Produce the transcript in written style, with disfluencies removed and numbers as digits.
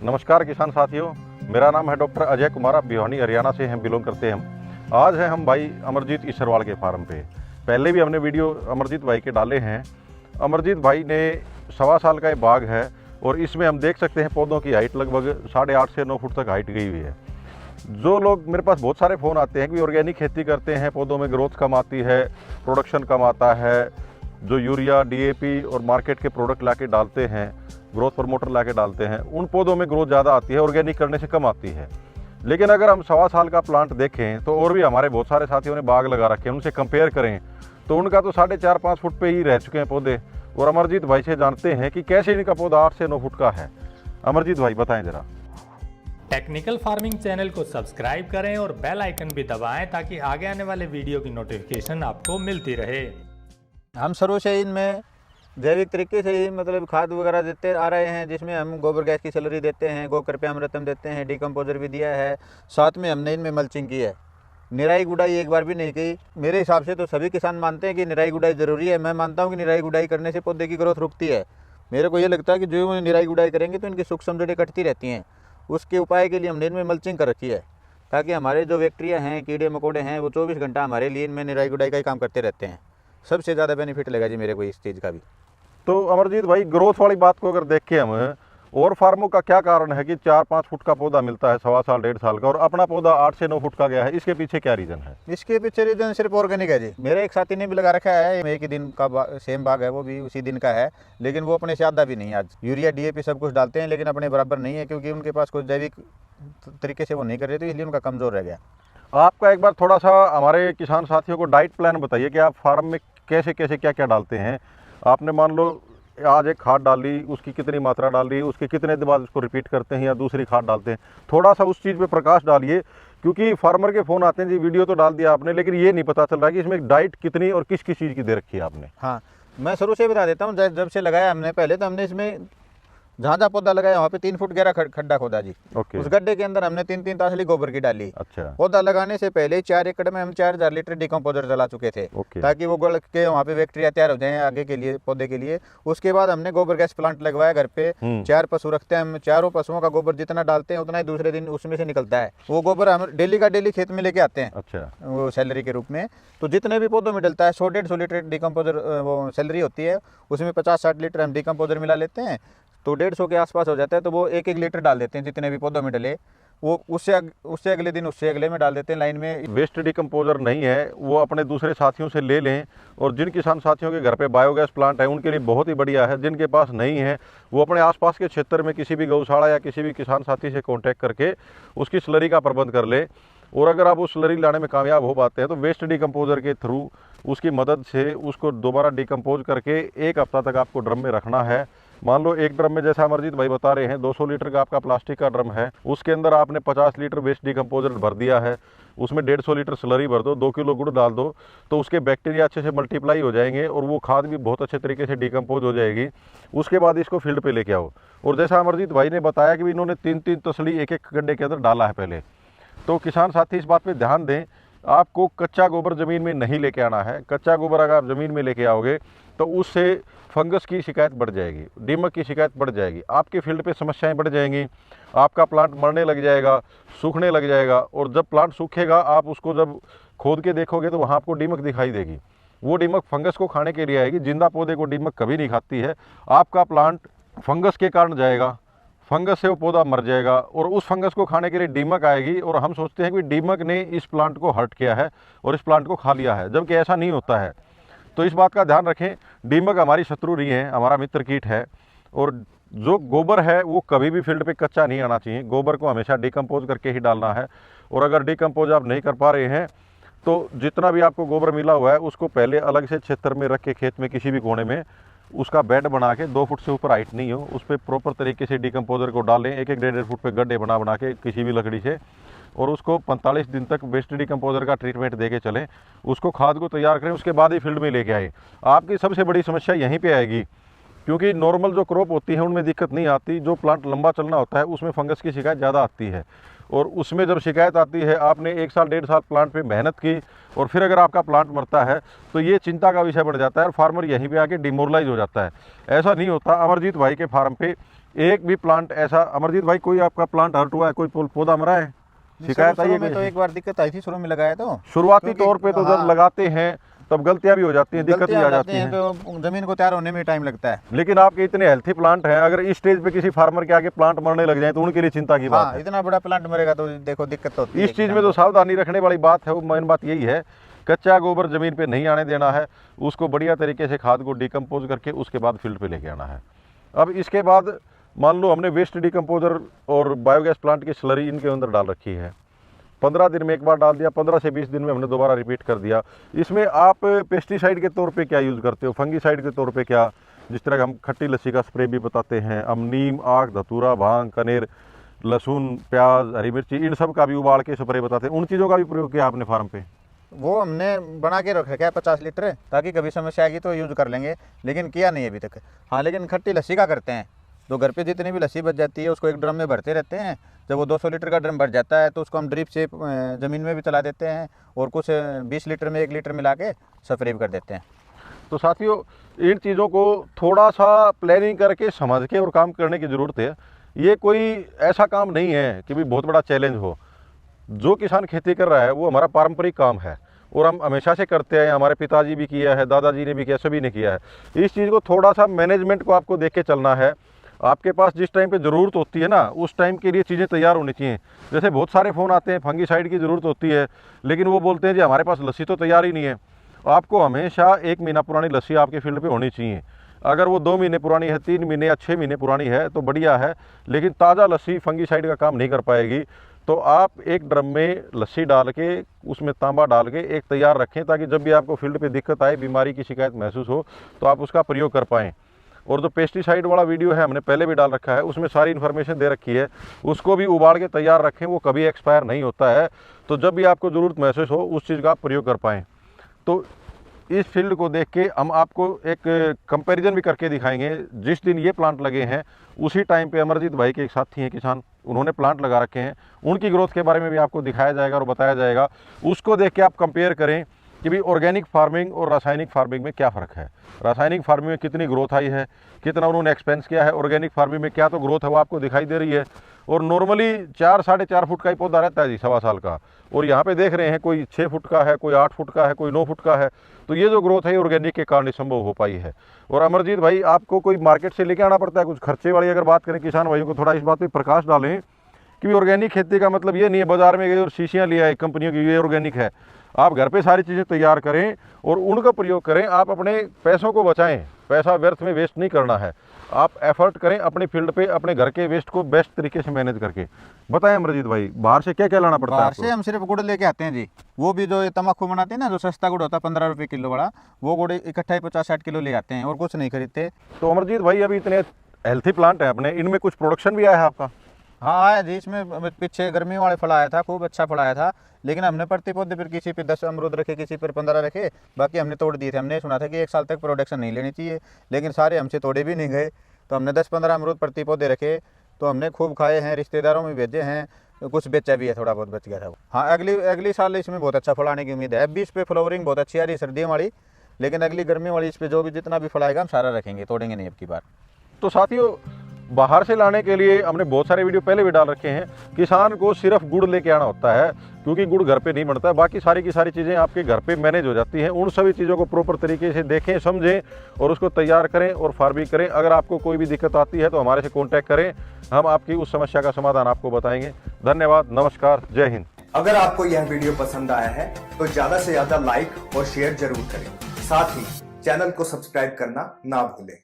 नमस्कार किसान साथियों, मेरा नाम है डॉक्टर अजय कुमार। आप भिवानी हरियाणा से हम बिलोंग करते हैं। हम आज हैं हम भाई अमरजीत ईश्वरवाल के फार्म पे। पहले भी हमने वीडियो अमरजीत भाई के डाले हैं। अमरजीत भाई ने 1.25 साल का ये बाग है और इसमें हम देख सकते हैं पौधों की हाइट लगभग 8.5 से 9 फुट तक हाइट गई हुई है। जो लोग मेरे पास बहुत सारे फ़ोन आते हैं कि ऑर्गेनिक खेती करते हैं, पौधों में ग्रोथ कम आती है, प्रोडक्शन कम आता है, जो यूरिया डीएपी और मार्केट के प्रोडक्ट ला के डालते हैं, ग्रोथ प्रमोटर ला के डालते हैं, उन पौधों में ग्रोथ ज़्यादा आती है, ऑर्गेनिक करने से कम आती है। लेकिन अगर हम 1.25 साल का प्लांट देखें तो और भी हमारे बहुत सारे साथियों ने बाग लगा रखे हैं, उनसे कंपेयर करें तो उनका तो 4.5-5 फुट पे ही रह चुके हैं पौधे। और अमरजीत भाई से जानते हैं कि कैसे इनका पौधा 8 से 9 फुट का है। अमरजीत भाई बताएं जरा। टेक्निकल फार्मिंग चैनल को सब्सक्राइब करें और बेल आइकन भी दबाएं ताकि आगे आने वाले वीडियो की नोटिफिकेशन आपको मिलती रहे। हम शुरू से इनमें जैविक तरीके से ही मतलब खाद वगैरह देते आ रहे हैं, जिसमें हम गोबर गैस की स्लरी देते हैं, गोकर्प्यामृतम देते हैं, डीकम्पोजर भी दिया है। साथ में हमने इनमें मल्चिंग की है। निराई गुड़ाई एक बार भी नहीं की। मेरे हिसाब से तो सभी किसान मानते हैं कि निराई गुड़ाई ज़रूरी है। मैं मानता हूँ कि निराई गुड़ाई करने से पौधे की ग्रोथ रुकती है। मेरे को ये लगता है कि जो निराई गुड़ाई करेंगे तो इनकी सूक्ष्म जड़ें कटती रहती हैं। उसके उपाय के लिए हमने इनमें मल्चिंग कर रखी है, ताकि हमारे जो बैक्टीरिया हैं, कीड़े मकोड़े हैं, वो 24 घंटा हमारे लिए इनमें निराई गुड़ाई का ही काम करते रहते हैं। सबसे ज़्यादा बेनिफिट लगा जी मेरे को इस चीज़ का भी। तो अमरजीत भाई, ग्रोथ वाली बात को अगर देखें हम, और फार्मों का क्या कारण है कि 4-5 फुट का पौधा मिलता है 1.25 साल 1.5 साल का, और अपना पौधा 8 से 9 फुट का गया है? इसके पीछे क्या रीज़न है? इसके पीछे रीजन सिर्फ ऑर्गेनिक है जी। मेरे एक साथी ने भी लगा रखा है, एक ही दिन का सेम बाग है, वो भी उसी दिन का है, लेकिन वो अपने से ज़्यादा भी नहीं। आज यूरिया डीएपी सब कुछ डालते हैं, लेकिन अपने बराबर नहीं है, क्योंकि उनके पास कुछ जैविक तरीके से वो नहीं कर रहे थे, इसलिए उनका कमज़ोर रह गया। आपका एक बार थोड़ा सा हमारे किसान साथियों को डाइट प्लान बताइए कि आप फार्म में कैसे कैसे क्या क्या डालते हैं। आपने मान लो आज एक खाद डाली, उसकी कितनी मात्रा डाल रही है, उसके कितने दिन बाद उसको रिपीट करते हैं या दूसरी खाद डालते हैं, थोड़ा सा उस चीज़ पे प्रकाश डालिए। क्योंकि फार्मर के फ़ोन आते हैं जी, वीडियो तो डाल दिया आपने, लेकिन ये नहीं पता चल रहा कि इसमें डाइट कितनी और किस किस चीज़ की दे रखी है आपने। हाँ, मैं शुरू से बता देता हूँ। जब से लगाया हमने, पहले तो हमने इसमें जहाँ पौधा लगाया वहाँ पे 3 फुट गहरा खड्डा खोदा जी। ओके। उस गड्ढे के अंदर हमने 3-3 तासली गोबर की डाली। अच्छा। पौधा लगाने से पहले 4 एकड़ में हम 4000 लीटर डिकम्पोजर चला चुके थे, ताकि वो गल के वहाँ पे बैक्टीरिया तैयार हो जाए आगे के लिए, पौधे के लिए। उसके बाद हमने गोबर गैस प्लांट लगवाया घर पे। 4 पशु रखते हैं हम, चारों पशुओं का गोबर जितना डालते हैं उतना ही दूसरे दिन उसमें से निकलता है। वो गोबर हम डेली का डेली खेत में लेके आते हैं। अच्छा। वो सैलरी के रूप में। तो जितने भी पौधों में डलता है 100-150 लीटर डिकम्पोजर वो सैलरी होती है, उसमें 50-60 लीटर हम डिकम्पोजर मिला लेते हैं, तो 150 के आसपास हो जाता है। तो वो 1-1 लीटर डाल देते हैं जितने भी पौधों में डले, वो उससे अगले दिन उससे अगले में डाल देते हैं लाइन में। वेस्ट डिकम्पोजर नहीं है वो अपने दूसरे साथियों से ले लें। और जिन किसान साथियों के घर पे बायोगैस प्लांट है उनके लिए बहुत ही बढ़िया है। जिनके पास नहीं है वो अपने आसपास के क्षेत्र में किसी भी गौशाला या किसी भी किसान साथी से कांटेक्ट करके उसकी स्लरी का प्रबंध कर ले। और अगर आप उस स्लरी लाने में कामयाब हो पाते हैं तो वेस्ट डिकम्पोजर के थ्रू उसकी मदद से उसको दोबारा डिकम्पोज करके 1 हफ्ता तक आपको ड्रम में रखना है। मान लो एक ड्रम में, जैसा अमरजीत भाई बता रहे हैं, 200 लीटर का आपका प्लास्टिक का ड्रम है, उसके अंदर आपने 50 लीटर वेस्ट डिकम्पोजर भर दिया है, उसमें 150 लीटर स्लरी भर दो, 2 किलो गुड़ डाल दो, तो उसके बैक्टीरिया अच्छे से मल्टीप्लाई हो जाएंगे और वो खाद भी बहुत अच्छे तरीके से डिकम्पोज हो जाएगी। उसके बाद इसको फील्ड पे लेके आओ। और जैसा अमरजीत भाई ने बताया कि इन्होंने 3-3 तसली एक-एक गड्ढे के अंदर डाला है पहले, तो किसान साथी इस बात पे ध्यान दें, आपको कच्चा गोबर ज़मीन में नहीं लेके आना है। कच्चा गोबर अगर आप ज़मीन में लेके आओगे तो उससे फंगस की शिकायत बढ़ जाएगी, दीमक की शिकायत बढ़ जाएगी, आपके फील्ड पे समस्याएं बढ़ जाएंगी, आपका प्लांट मरने लग जाएगा, सूखने लग जाएगा। और जब प्लांट सूखेगा, आप उसको जब खोद के देखोगे तो वहाँ आपको दीमक दिखाई देगी। वो दीमक फंगस को खाने के लिए आएगी। जिंदा पौधे को दीमक कभी नहीं खाती है। आपका प्लांट फंगस के कारण जाएगा, फंगस से वो पौधा मर जाएगा और उस फंगस को खाने के लिए दीमक आएगी। और हम सोचते हैं कि दीमक ने इस प्लांट को हर्ट किया है और इस प्लांट को खा लिया है, जबकि ऐसा नहीं होता है। तो इस बात का ध्यान रखें, दीमक हमारी शत्रु नहीं है, हमारा मित्र कीट है। और जो गोबर है वो कभी भी फील्ड पे कच्चा नहीं आना चाहिए। गोबर को हमेशा डिकम्पोज करके ही डालना है। और अगर डिकम्पोज आप नहीं कर पा रहे हैं तो जितना भी आपको गोबर मिला हुआ है उसको पहले अलग से क्षेत्र में रख के, खेत में किसी भी कोने में उसका बेड बना के, 2 फुट से ऊपर हाइट नहीं हो, उस पर प्रॉपर तरीके से डिकम्पोजर को डालें, 1-1 फुट पे गड्ढे बना के किसी भी लकड़ी से, और उसको 45 दिन तक वेस्ट डिकम्पोजर का ट्रीटमेंट देके चलें। उसको खाद को तैयार करें, उसके बाद ही फील्ड में लेके आए। आपकी सबसे बड़ी समस्या यहीं पे आएगी, क्योंकि नॉर्मल जो क्रॉप होती है उनमें दिक्कत नहीं आती। जो प्लांट लंबा चलना होता है उसमें फंगस की शिकायत ज़्यादा आती है। और उसमें जब शिकायत आती है, आपने 1 साल 1.5 साल प्लांट पे मेहनत की और फिर अगर आपका प्लांट मरता है तो ये चिंता का विषय बढ़ जाता है और फार्मर यहीं पे आके डिमोरलाइज हो जाता है। ऐसा नहीं होता। अमरजीत भाई के फार्म पे एक भी प्लांट ऐसा, अमरजीत भाई कोई आपका प्लांट हर्ट हुआ है, कोई पौधा मरा है, शिकायत आई है? में तो एक बार दिक्कत आई थी, शुरू में लगाया तो शुरुआती तौर पे तो जब हाँ, लगाते हैं तब गलतियां भी हो जाती हैं, दिक्कत भी आ जाती है, तो जमीन को तैयार होने में टाइम लगता है। लेकिन आपके इतने हेल्थी प्लांट हैं, अगर इस स्टेज पे किसी फार्मर के आगे प्लांट मरने लग जाए तो उनके लिए चिंता की बात हाँ, है। इतना बड़ा प्लांट मरेगा तो देखो दिक्कत तो होती है। इस चीज़ में तो सावधानी रखने वाली बात है, वो मेन बात यही है, कच्चा गोबर ज़मीन पे नहीं आने देना है, उसको बढ़िया तरीके से खाद को डिकम्पोज करके उसके बाद फील्ड पे लेके आना है। अब इसके बाद मान लो हमने वेस्ट डिकम्पोजर और बायोगैस प्लांट की स्लरी इनके अंदर डाल रखी है, 15 दिन में एक बार डाल दिया, 15 से 20 दिन में हमने दोबारा रिपीट कर दिया। इसमें आप पेस्टिसाइड के तौर पे क्या यूज़ करते हो, फंगीसाइड के तौर पे क्या, जिस तरह हम खट्टी लस्सी का स्प्रे भी बताते हैं, हम नीम, आक, धतूरा, भांग, कनेर, लहसुन, प्याज, हरी मिर्ची, इन सब का भी उबाल के स्प्रे बताते हैं, उन चीज़ों का भी प्रयोग किया आपने फार्म पे? वो हमने बना के रख रखा है 50 लीटर, ताकि कभी समस्या आएगी तो यूज़ कर लेंगे, लेकिन किया नहीं अभी तक। हाँ, लेकिन खट्टी लस्सी का करते हैं, तो घर पे जितनी भी लस्सी बच जाती है उसको एक ड्रम में भरते रहते हैं। जब वो 200 लीटर का ड्रम भर जाता है तो उसको हम ड्रिप से ज़मीन में भी चला देते हैं, और कुछ 20 लीटर में 1 लीटर मिला के स्प्रे भी कर देते हैं। तो साथियों, इन चीज़ों को थोड़ा सा प्लानिंग करके समझ के और काम करने की ज़रूरत है। ये कोई ऐसा काम नहीं है कि भी बहुत बड़ा चैलेंज हो। जो किसान खेती कर रहा है वो हमारा पारंपरिक काम है और हम हमेशा से करते हैं, हमारे पिताजी भी किया है, दादाजी ने भी किया, सभी ने किया है। इस चीज़ को थोड़ा सा मैनेजमेंट को आपको देख के चलना है। आपके पास जिस टाइम पे ज़रूरत होती है ना, उस टाइम के लिए चीज़ें तैयार होनी चाहिए। जैसे बहुत सारे फ़ोन आते हैं, फंगीसाइड की ज़रूरत होती है, लेकिन वो बोलते हैं जी हमारे पास लस्सी तो तैयार ही नहीं है। आपको हमेशा 1 महीना पुरानी लस्सी आपके फील्ड पे होनी चाहिए। अगर वो 2 महीने पुरानी है, 3 महीने या 6 महीने पुरानी है तो बढ़िया है, लेकिन ताज़ा लस्सी फंगीसाइड का काम नहीं कर पाएगी। तो आप एक ड्रम में लस्सी डाल के, उसमें तांबा डाल के एक तैयार रखें, ताकि जब भी आपको फील्ड पे दिक्कत आए, बीमारी की शिकायत महसूस हो, तो आप उसका प्रयोग कर पाएँ। और जो पेस्टिसाइड वाला वीडियो है हमने पहले भी डाल रखा है, उसमें सारी इन्फॉर्मेशन दे रखी है, उसको भी उबाल के तैयार रखें, वो कभी एक्सपायर नहीं होता है। तो जब भी आपको ज़रूरत महसूस हो उस चीज़ का आप प्रयोग कर पाएँ। तो इस फील्ड को देख के हम आपको एक कंपैरिजन भी करके दिखाएंगे। जिस दिन ये प्लांट लगे हैं उसी टाइम पे अमरजीत भाई के एक साथी हैं किसान, उन्होंने प्लांट लगा रखे हैं, उनकी ग्रोथ के बारे में भी आपको दिखाया जाएगा और बताया जाएगा। उसको देख के आप कंपेयर करें कि भाई ऑर्गेनिक फार्मिंग और रासायनिक फार्मिंग में क्या फ़र्क है, रासायनिक फार्मिंग में कितनी ग्रोथ आई है, कितना उन्होंने एक्सपेंस किया है, ऑर्गेनिक फार्मिंग में क्या तो ग्रोथ है वो आपको दिखाई दे रही है। और नॉर्मली 4 साढ़े 4 फुट का ही पौधा रहता है जी, 1.25 साल का, और यहाँ पे देख रहे हैं कोई 6 फुट का है, कोई 8 फुट का है, कोई 9 फुट का है। तो ये जो ग्रोथ है ऑर्गेनिक के कारण संभव हो पाई है। और अमरजीत भाई, आपको कोई मार्केट से लेके आना पड़ता है कुछ खर्चे वाली अगर बात करें, किसान भाइयों को थोड़ा इस बात पर प्रकाश डालें कि ऑर्गेनिक खेती का मतलब ये नहीं है बाजार में गए और शीशियाँ ले आए कंपनियों की ये ऑर्गेनिक है। आप घर पे सारी चीज़ें तैयार करें और उनका प्रयोग करें। आप अपने पैसों को बचाएं, पैसा व्यर्थ में वेस्ट नहीं करना है। आप एफर्ट करें अपने फील्ड पे, अपने घर के वेस्ट को बेस्ट तरीके से मैनेज करके। बताएं अमरजीत भाई, बाहर से क्या क्या लाना पड़ता है? बाहर से हम सिर्फ गुड़ लेके आते हैं जी, वो भी जो ये तम्बाकू बनाते हैं ना, जो सस्ता गुड़ होता है 15 रुपये किलो वाला, वो गुड़ इकट्ठा ही 50-60 किलो ले आते हैं और कुछ नहीं खरीदते। तो अमरजीत भाई, अभी इतने हेल्थी प्लांट हैं अपने, इनमें कुछ प्रोडक्शन भी आया है आपका? हाँ आया जी, इसमें पीछे गर्मी वाले फल आया था, खूब अच्छा फल आया था, लेकिन हमने प्रति पौधे पर किसी पे 10 अमरूद रखे, किसी पर 15 रखे, बाकी हमने तोड़ दिए थे। हमने सुना था कि 1 साल तक प्रोडक्शन नहीं लेनी चाहिए, लेकिन सारे हमसे तोड़े भी नहीं गए। तो हमने 10-15 अमरूद प्रति पौधे रखे, तो हमने खूब खाए हैं, रिश्तेदारों में भेजे हैं, कुछ बेचा भी है, थोड़ा बहुत बच गया था। हाँ, अगली साल इसमें बहुत अच्छा फल आने की उम्मीद है। अभी इस पे फ्लावरिंग बहुत अच्छी आ रही है सर्दियों वाली, लेकिन अगली गर्मी वाली इस पे जो भी जितना भी फल आएगा हम सारा रखेंगे, तोड़ेंगे नहीं अब की बार। तो साथियों, बाहर से लाने के लिए हमने बहुत सारे वीडियो पहले भी डाल रखे हैं। किसान को सिर्फ गुड़ लेके आना होता है, क्योंकि गुड़ घर पे नहीं बनता है, बाकी सारी की सारी चीज़ें आपके घर पे मैनेज हो जाती हैं। उन सभी चीज़ों को प्रॉपर तरीके से देखें, समझें और उसको तैयार करें और फार्मिंग करें। अगर आपको कोई भी दिक्कत आती है तो हमारे से कॉन्टैक्ट करें, हम आपकी उस समस्या का समाधान आपको बताएंगे। धन्यवाद, नमस्कार, जय हिंद। अगर आपको यह वीडियो पसंद आया है तो ज्यादा से ज्यादा लाइक और शेयर जरूर करें। साथ ही चैनल को सब्सक्राइब करना ना भूलें।